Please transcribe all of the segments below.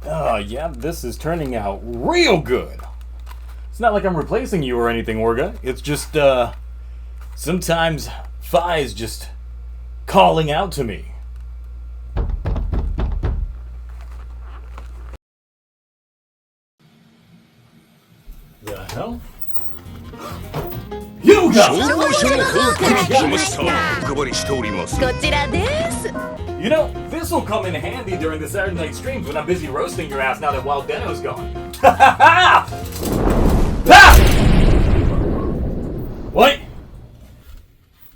Oh, yeah, this is turning out real good. It's not like I'm replacing you or anything, Orga. It's just, sometimes Phi's just calling out to me. The hell? You You know, this will come in handy during the Saturday night streams when I'm busy roasting your ass now that Wild Deno's gone. What?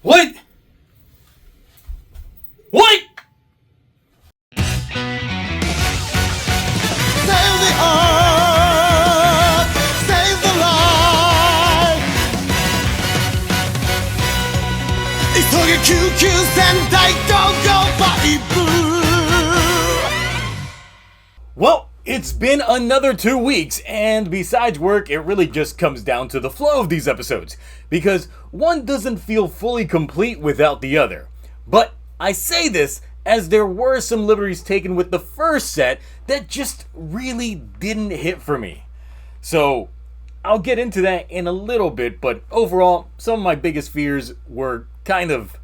What? What? Save the earth, save the life. 急げ救急戦隊 Go Go Five! Well, it's been another 2 weeks, and besides work, it really just comes down to the flow of these episodes, because one doesn't feel fully complete without the other. But I say this as there were some liberties taken with the first set that just really didn't hit for me. So I'll get into that in a little bit, but overall, some of my biggest fears were kind of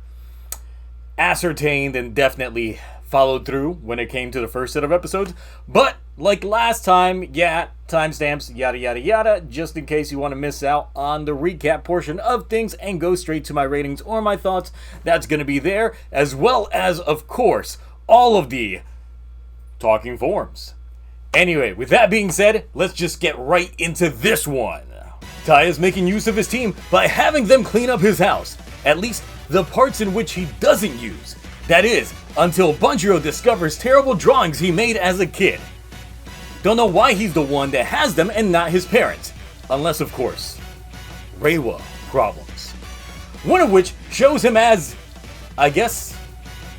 ascertained and definitely followed through when it came to the first set of episodes. But like last time, yeah, timestamps, yada yada yada, just in case you want to miss out on the recap portion of things and go straight to my ratings or my thoughts, that's going to be there, as well as, of course, all of the talking forms. Anyway, with that being said, let's just get right into this one. Taya's making use of his team by having them clean up his house, at least the parts in which he doesn't use. That is, until Bunjiro discovers terrible drawings he made as a kid. Don't know why he's the one that has them and not his parents. Unless, of course, Reiwa problems. One of which shows him as, I guess,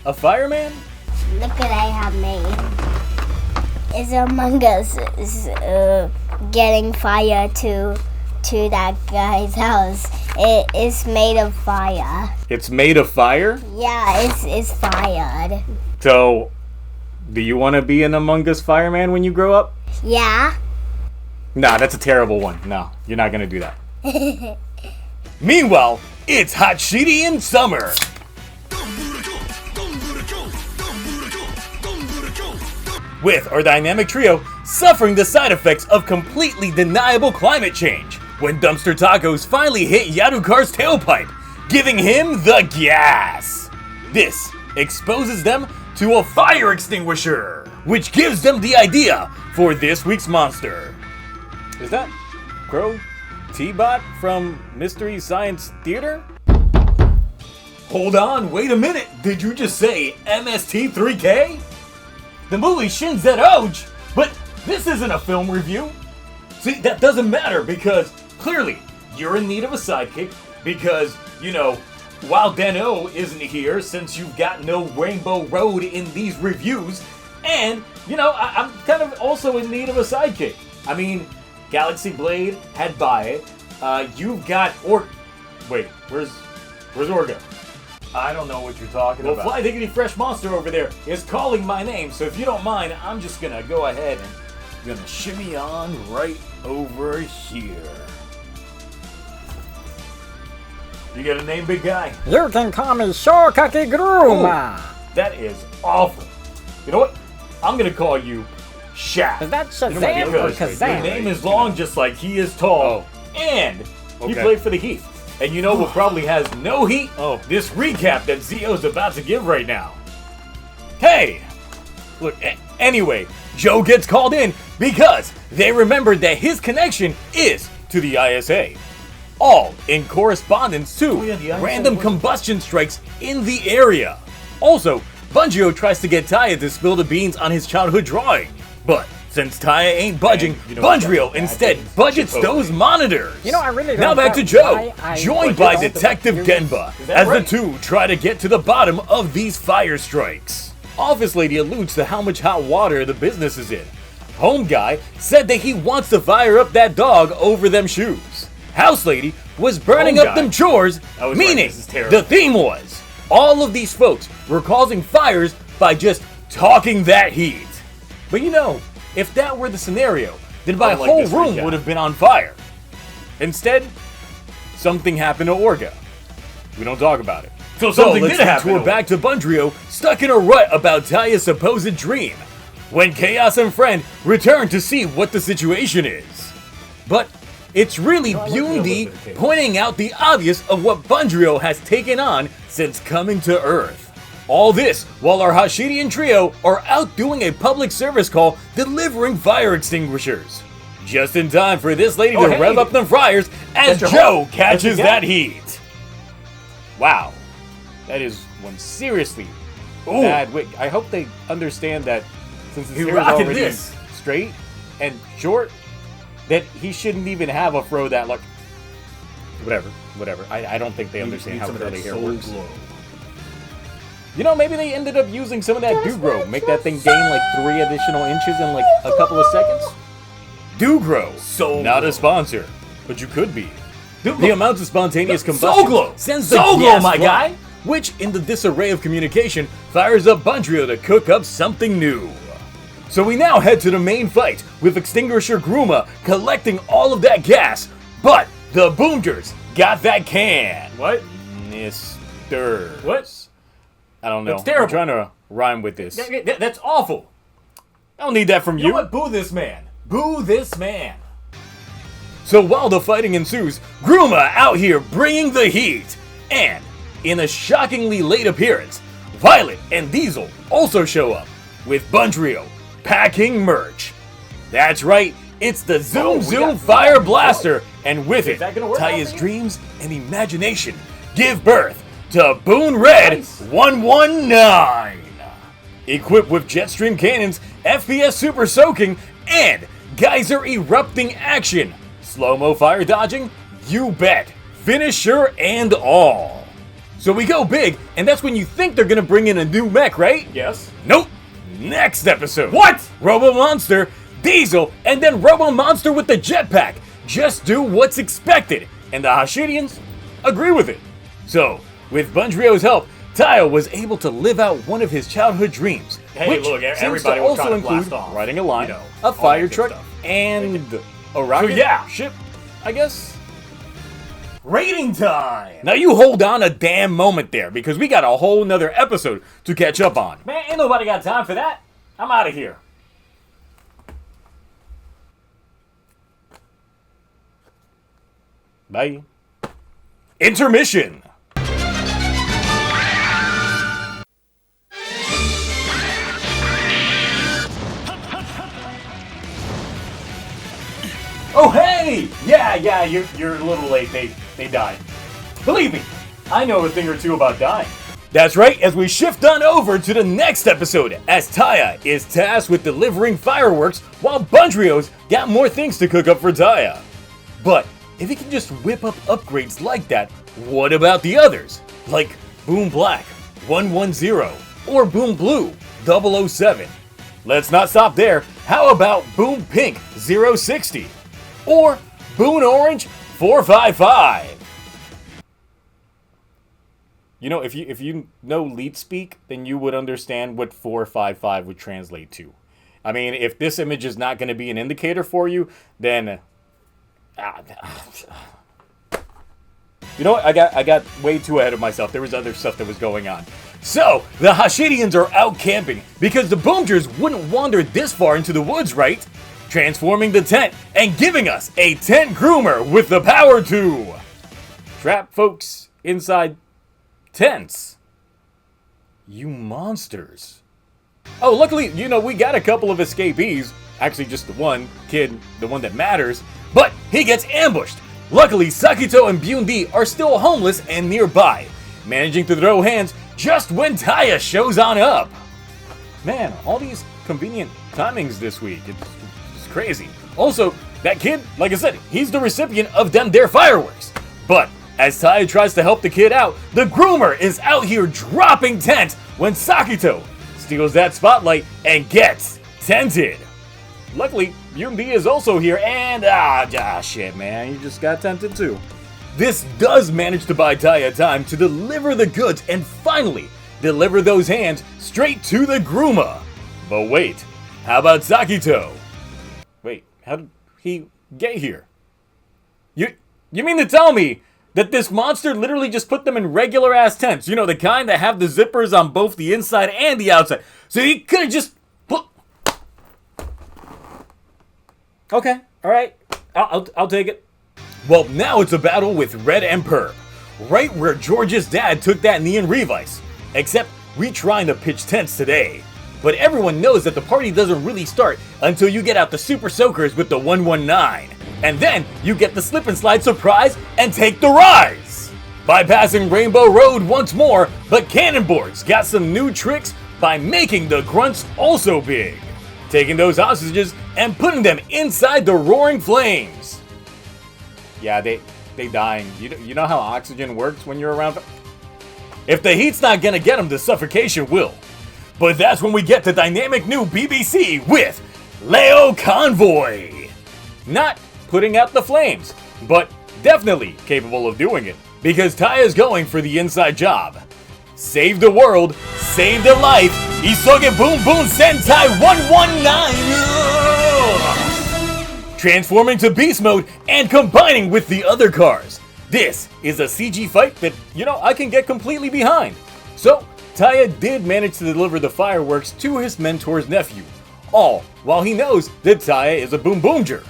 a fireman? Look what I have made. It's Among Us getting fire to that guy's house. It is made of fire. It's made of fire? Yeah, it's fired. So, do you want to be an Among Us fireman when you grow up? Yeah. Nah, that's a terrible one. No, you're not going to do that. Meanwhile, it's hot, shitty, in summer. With our dynamic trio suffering the side effects of completely deniable climate change, when Dumpster Tacos finally hit Yarukar's tailpipe, giving him the gas. This exposes them to a fire extinguisher, which gives them the idea for this week's monster. Is that Crow T-Bot from Mystery Science Theater? Hold on, wait a minute, did you just say MST3K? The movie Shinzetouch, but this isn't a film review. See, that doesn't matter because clearly you're in need of a sidekick because, you know, Wild Deno isn't here since you've got no Rainbow Road in these reviews, and, you know, I'm kind of also in need of a sidekick. I mean, Galaxy Blade had Bae, you've got wait, where's Orga? I don't know what you're talking about. Well, Fly Diggity Fresh Monster over there is calling my name, so if you don't mind, I'm just gonna go ahead and gonna shimmy on right over here. You got a name, big guy? You can call me Shokaki Gruma. That is awful. You know what? I'm gonna call you Shaq. Is that Shazam or Kazam? Your name is long just like he is tall. And you play for the Heat. And you know who probably has no heat? This recap that Zio's about to give right now. Hey! Look, anyway, Joe gets called in because they remembered that his connection is to the ISA. All in correspondence to random combustion strikes in the area. Also, Bunjiro tries to get Taya to spill the beans on his childhood drawing. But since Taya ain't budging, Bunjiro instead budgets those monitors. You know, I really don't Now back to know Joe, why joined by Detective Genba, as the two try to get to the bottom of these fire strikes. Office Lady alludes to how much hot water the business is in. Home Guy said that he wants to fire up that dog over them shoes. House Lady was burning up them chores, meaning the theme was all of these folks were causing fires by just talking that heat. But you know, if that were the scenario, then my Unlike whole this room recap. would have been on fire. Instead, something happened to Orga. We don't talk about it. So something let's did happen. tour We're back to Bundrio, stuck in a rut about Taya's supposed dream, when Chaos and Friend return to see what the situation is. But it's really BoonD pointing out the obvious of what Bundrio has taken on since coming to Earth. All this while our Hashidian trio are out doing a public service call delivering fire extinguishers. Just in time for this lady to rev up them fryers as Joe catches that heat. Wow. That is one seriously bad wig. I hope they understand that since his hair is already straight and short, that he shouldn't even have a fro that look. Whatever. I don't think they understand how curly hair works. You know, maybe they ended up using some of that do-grow, make that thing gain like 3 additional inches in like a couple of seconds. Do-grow, not a sponsor, but you could be. The amount of spontaneous combustion sends the gas my guy, which in the disarray of communication fires up Bundrio to cook up something new. So we now head to the main fight with Extinguisher Gruma collecting all of that gas, but the Boomgers got that can. What? Mr. What? I don't know. That's terrible. I'm trying to rhyme with this. That's awful. I don't need that from you. You know what? Boo this man. Boo this man. So while the fighting ensues, Gruma out here bringing the heat. And in a shockingly late appearance, Violet and Diesel also show up with Bundrio packing merch. That's right, it's the Zoom Fire Blaster, and with it, that gonna work Taya's out for you? dreams and imagination give birth to Boon Red 119. Equipped with Jetstream cannons, FPS super soaking, and geyser erupting action. Slow-mo fire dodging? You bet. Finisher and all. So we go big, and that's when you think they're gonna bring in a new mech, right? Yes. Nope. Next episode. What? Robo Monster, Diesel, and then Robo Monster with the jetpack. Just do what's expected, and the Hashidians agree with it. So, with Bundrio's help, Taya was able to live out one of his childhood dreams, Hey, which look, seems everybody to was also trying to blast include off, riding a line, you know, a all fire that good truck, stuff. and a rocket ship, I guess. Rating time. Now you hold on a damn moment there, because we got a whole nother episode to catch up on. Man, ain't nobody got time for that. I'm out of here. Bye. Intermission. Oh, hey! Yeah, you're a little late. They died. Believe me, I know a thing or two about dying. That's right, as we shift on over to the next episode, as Taya is tasked with delivering fireworks while Bundrio's got more things to cook up for Taya. But if he can just whip up upgrades like that, what about the others? Like Boom Black 110 or Boom Blue 007. Let's not stop there. How about Boom Pink 060 or Boon Orange 455? You know, if you know leet speak, then you would understand what 455 would translate to. I mean, if this image is not going to be an indicator for you, then you know what? I got way too ahead of myself. There was other stuff that was going on. So, the Hashidians are out camping because the Boomgers wouldn't wander this far into the woods, right? Transforming the tent and giving us a tent groomer with the power to trap folks inside tents. You monsters. Oh, luckily, you know, we got a couple of escapees. Actually, just the one kid, the one that matters. But he gets ambushed. Luckily, Sakito and BoonD are still homeless and nearby, managing to throw hands just when Taya shows on up. Man, all these convenient timings this week. It's crazy. Also, that kid, like I said, he's the recipient of their fireworks. But as Taya tries to help the kid out, the groomer is out here dropping tents when Sakito steals that spotlight and gets tented. Luckily, BoonD is also here and shit, man, you just got tented too. This does manage to buy Taya time to deliver the goods and finally deliver those hands straight to the groomer. But wait, how about Sakito? How did he get here? You mean to tell me that this monster literally just put them in regular ass tents? You know, the kind that have the zippers on both the inside and the outside. So he could have just put... Okay, alright. I'll take it. Well, now it's a battle with Red and Perp. Right where George's dad took that knee in Revice. Except we trying to pitch tents today. But everyone knows that the party doesn't really start until you get out the Super Soakers with the 119. And then you get the slip and slide surprise and take the rise. Bypassing Rainbow Road once more, but Cannonboard's got some new tricks by making the grunts also big. Taking those hostages and putting them inside the roaring flames. Yeah, they dying. You know how oxygen works when you're around? If the heat's not gonna get them, the suffocation will. But that's when we get the dynamic new BBC with Leo Convoy. Not putting out the flames, but definitely capable of doing it, because Taya's going for the inside job. Save the world, save their life, Isoge Boom Boom Sentai 119! Transforming to beast mode and combining with the other cars. This is a CG fight that, I can get completely behind. So, Taya did manage to deliver the fireworks to his mentor's nephew, all while he knows that Taya is a BoonBoomger.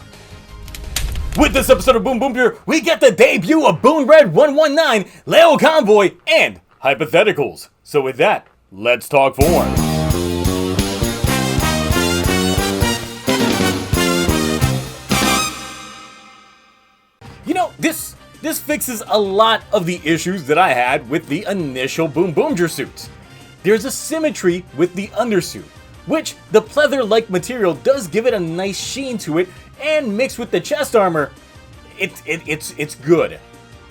With this episode of BoonBoomger, we get the debut of Boon Red 119, Leo Convoy, and hypotheticals. So with that, let's talk form. This fixes a lot of the issues that I had with the initial BoonBoomger suits. There's a symmetry with the undersuit, which the pleather-like material does give it a nice sheen to it, and mixed with the chest armor, it's good.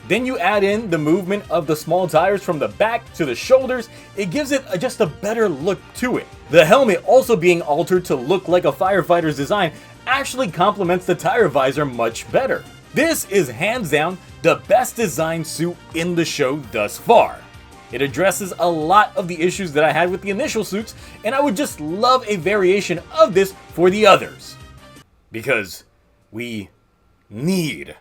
Then you add in the movement of the small tires from the back to the shoulders, it gives it just a better look to it. The helmet also being altered to look like a firefighter's design actually complements the tire visor much better. This is hands down the best designed suit in the show thus far. It addresses a lot of the issues that I had with the initial suits, and I would just love a variation of this for the others. Because we need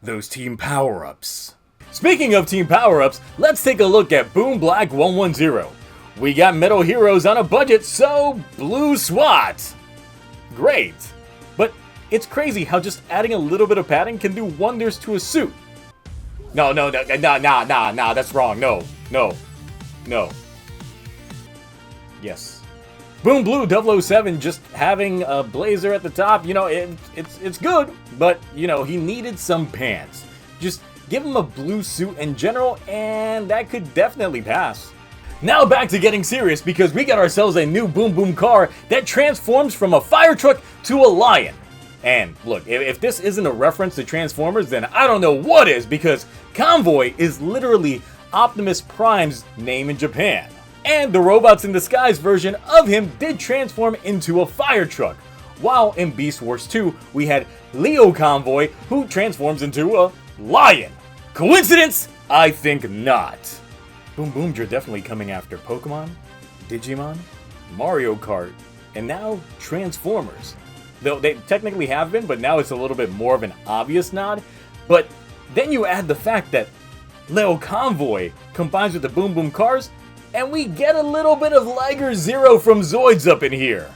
those team power-ups. Speaking of team power-ups, let's take a look at Boom Black 110. We got metal heroes on a budget, so blue SWAT. Great. But it's crazy how just adding a little bit of padding can do wonders to a suit. No, that's wrong. No. Yes. Boom Blue 007 just having a blazer at the top, it's good, but, he needed some pants. Just give him a blue suit in general, and that could definitely pass. Now back to getting serious, because we got ourselves a new Boom Boom car that transforms from a fire truck to a lion. And look, if this isn't a reference to Transformers, then I don't know what is, because Convoy is literally Optimus Prime's name in Japan. And the Robots in Disguise version of him did transform into a fire truck, while in Beast Wars 2 we had Leo Convoy, who transforms into a lion. Coincidence? I think not. BoonBoomger definitely coming after Pokemon, Digimon, Mario Kart, and now Transformers. Though they technically have been, but now it's a little bit more of an obvious nod. But then you add the fact that Leo Convoy combines with the Boom Boom cars, and we get a little bit of Liger Zero from Zoids up in here.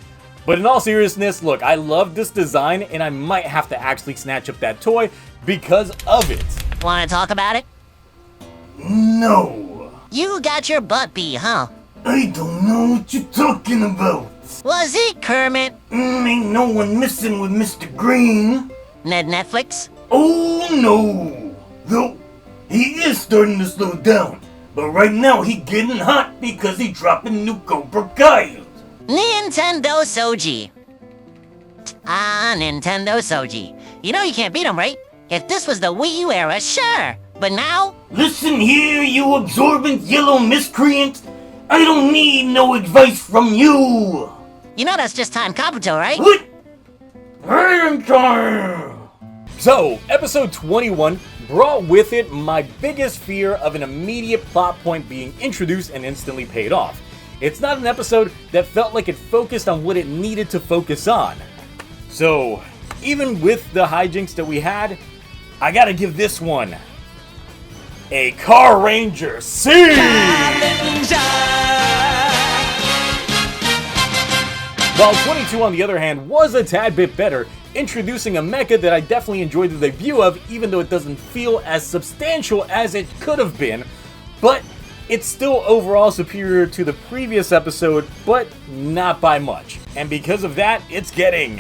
But in all seriousness, look, I love this design, and I might have to actually snatch up that toy because of it. Wanna talk about it? No. You got your butt beat, huh? I don't know what you're talking about. Was it Kermit? Ain't no one messing with Mr. Green. Netflix? Oh no. Though, he is starting to slow down. But right now he getting hot because he dropping new Cobra Kai's. Nintendo Soji. Nintendo Soji. You know you can't beat him, right? If this was the Wii U era, sure. But now? Listen here, you absorbent yellow miscreant. I don't need no advice from you. You know that's just time Kabuto, right? What? I am time. So, episode 21 brought with it my biggest fear of an immediate plot point being introduced and instantly paid off. It's not an episode that felt like it focused on what it needed to focus on. So, even with the hijinks that we had, I gotta give this one a Car Ranger C! While 22, on the other hand, was a tad bit better, introducing a mecha that I definitely enjoyed the debut of, even though it doesn't feel as substantial as it could have been, but it's still overall superior to the previous episode, but not by much. And because of that, it's getting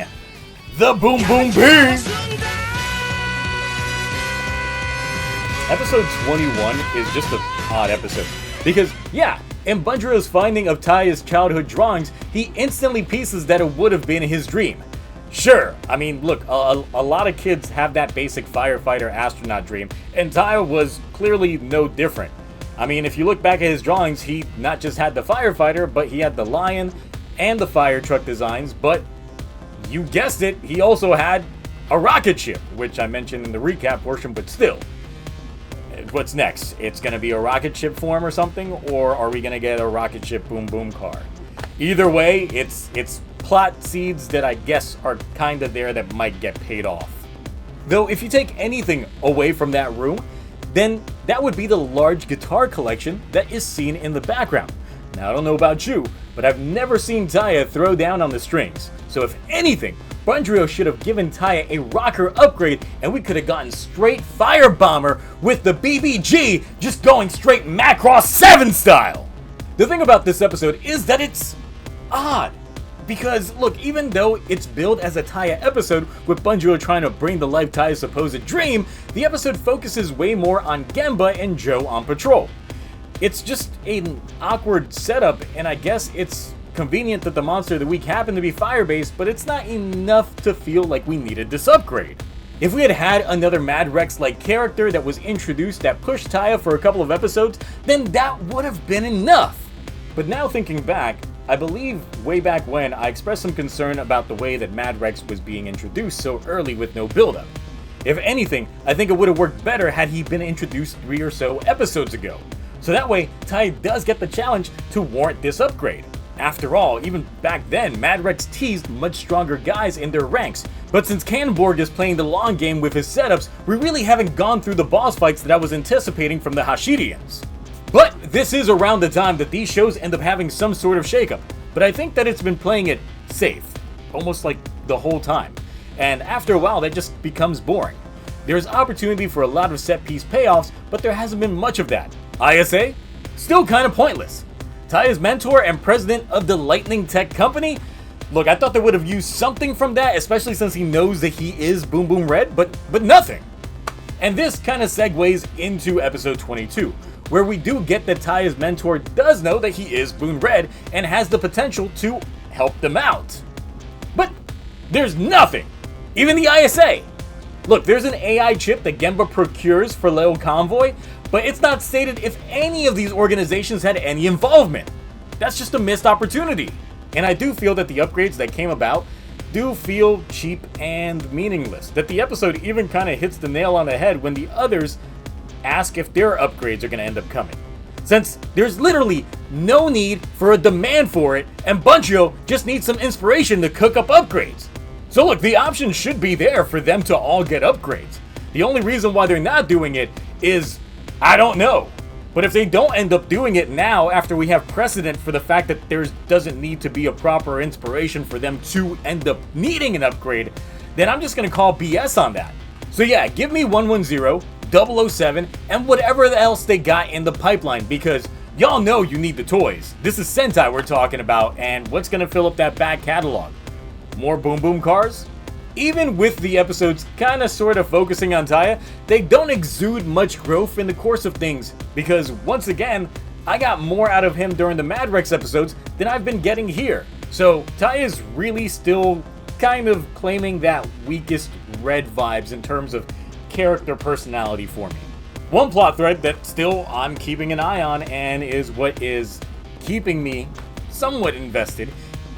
the BoonBoomger! Episode 21 is just an odd episode, because, yeah, in Bunjiro's finding of Taya's childhood drawings, he instantly pieces that it would have been his dream. Sure, I mean, look, a lot of kids have that basic firefighter astronaut dream, and Taya was clearly no different. I mean, if you look back at his drawings, he not just had the firefighter, but he had the lion and the fire truck designs, but you guessed it, he also had a rocket ship, which I mentioned in the recap portion, but still. What's next? It's gonna be a rocket ship form or something, or are we gonna get a rocket ship boom boom car? Either way, it's plot seeds that I guess are kinda there that might get paid off. Though if you take anything away from that room, then that would be the large guitar collection that is seen in the background. Now I don't know about you, but I've never seen Taya throw down on the strings. So if anything, Bunjiro should have given Taya a rocker upgrade and we could have gotten straight Fire Bomber with the BBG just going straight Macross 7 style. The thing about this episode is that it's odd. Because, look, even though it's billed as a Taya episode with Bunjiro trying to bring to life Taya's supposed dream, the episode focuses way more on Gemba and Joe on patrol. It's just an awkward setup, and I guess it's convenient that the monster of the week happened to be fire-based, but it's not enough to feel like we needed this upgrade. If we had had another Mad Rex-like character that was introduced that pushed Taya for a couple of episodes, then that would have been enough. But now thinking back, I believe way back when I expressed some concern about the way that Mad Rex was being introduced so early with no build-up. If anything, I think it would have worked better had he been introduced 3 or so episodes ago. So that way, Taya does get the challenge to warrant this upgrade. After all, even back then, Mad Rex teased much stronger guys in their ranks. But since Cannonborg is playing the long game with his setups, we really haven't gone through the boss fights that I was anticipating from the Hashidians. But this is around the time that these shows end up having some sort of shakeup. But I think that it's been playing it safe, almost like the whole time. And after a while, that just becomes boring. There's opportunity for a lot of set-piece payoffs, but there hasn't been much of that. ISA? Still kind of pointless. Taya's mentor and president of the Lightning Tech Company? Look, I thought they would have used something from that, especially since he knows that he is Boom Boom Red, but nothing. And this kind of segues into episode 22, where we do get that Taya's mentor does know that he is Boon Red and has the potential to help them out. But there's nothing. Even the ISA. Look, there's an AI chip that Gemba procures for Leo Convoy, but it's not stated if any of these organizations had any involvement. That's just a missed opportunity. And I do feel that the upgrades that came about do feel cheap and meaningless. That the episode even kind of hits the nail on the head when the others ask if their upgrades are going to end up coming. Since there's literally no need for a demand for it, and Bunjiro just needs some inspiration to cook up upgrades. So look, the option should be there for them to all get upgrades. The only reason why they're not doing it is, I don't know. But if they don't end up doing it now, after we have precedent for the fact that there doesn't need to be a proper inspiration for them to end up needing an upgrade, then I'm just going to call BS on that. So yeah, give me 110, 007, and whatever else they got in the pipeline, because y'all know you need the toys. This is Sentai we're talking about, and what's going to fill up that back catalog? More Boom Boom cars? Even with the episodes kinda sorta focusing on Taya, they don't exude much growth in the course of things, because once again, I got more out of him during the Mad Rex episodes than I've been getting here. So Taya is really still kind of claiming that weakest Red vibes in terms of character personality for me. One plot thread that still I'm keeping an eye on and is what is keeping me somewhat invested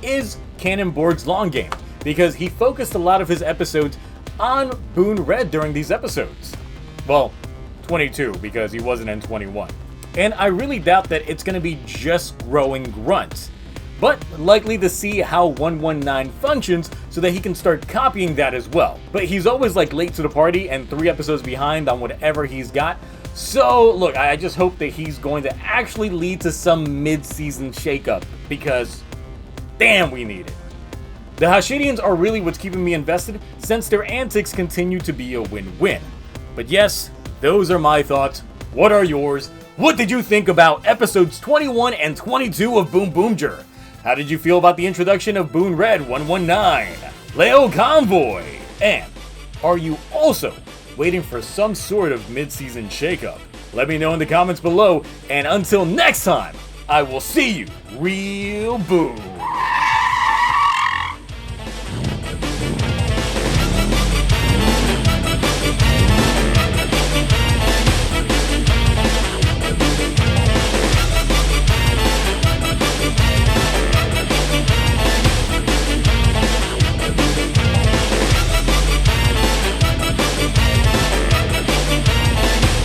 is Cannonborg's long game, because he focused a lot of his episodes on Boon Red during these episodes. Well, 22, because he wasn't in 21. And I really doubt that it's going to be just growing grunts. but likely to see how 119 functions so that he can start copying that as well. But he's always like late to the party and 3 episodes behind on whatever he's got. So look, I just hope that he's going to actually lead to some mid-season shakeup, because damn, we need it. The Hashidians are really what's keeping me invested, since their antics continue to be a win-win. But yes, those are my thoughts. What are yours? What did you think about episodes 21 and 22 of BoonBoomger? How did you feel about the introduction of Boon Red 119, Leo Convoy? And are you also waiting for some sort of mid-season shakeup? Let me know in the comments below, and until next time, I will see you real boom.